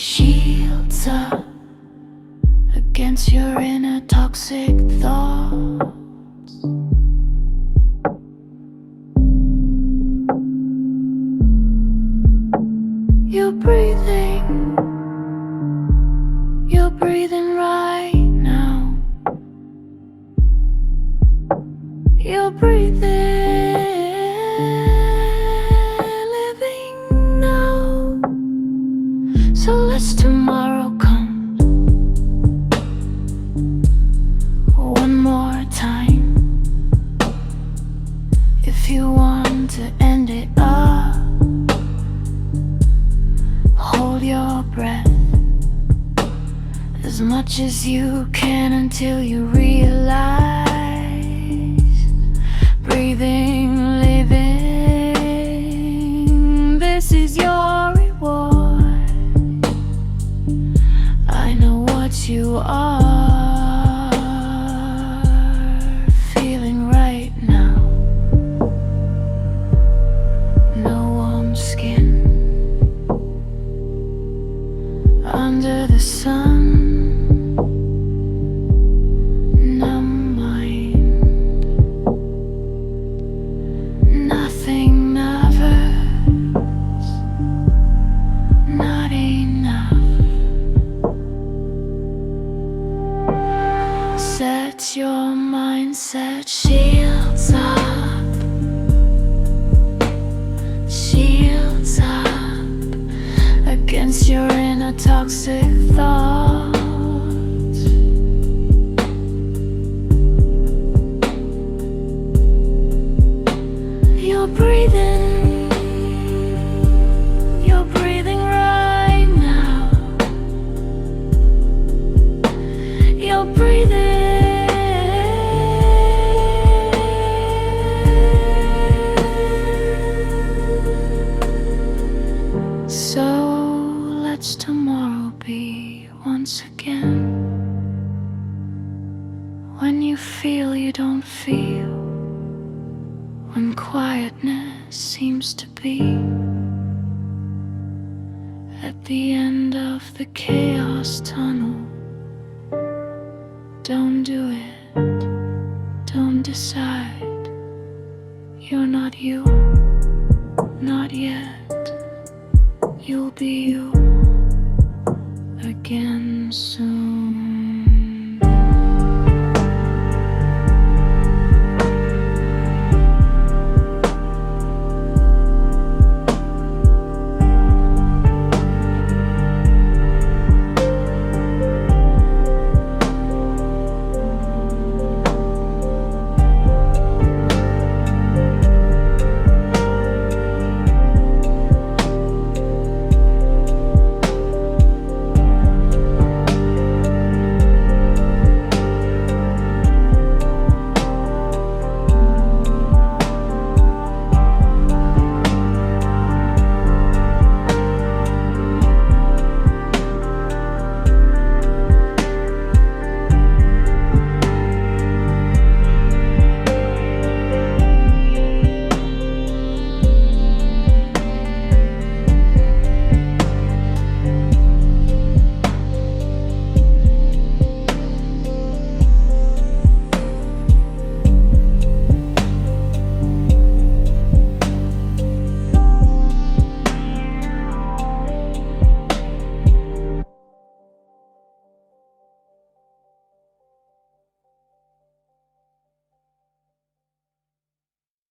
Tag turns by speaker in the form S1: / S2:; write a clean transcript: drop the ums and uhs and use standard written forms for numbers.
S1: shields up against your inner toxic thoughts. You're breathing right now. You're breathing, living now. So let's tomorrow come one more time. If you want to end it up, hold your breath as much as you can until you realize breathing, living, this is your reward. I know what you are feeling right now. No warm skin under the sun. Set your mindset, shields up, shields up against your inner toxic thoughts. You're breathing right now. You're breathing. So let's tomorrow be once again when you feel you don't feel, when quietness seems to be at the end of the chaos tunnel. Don't do it, don't decide. You're not you, not yet. You'll be you again soon.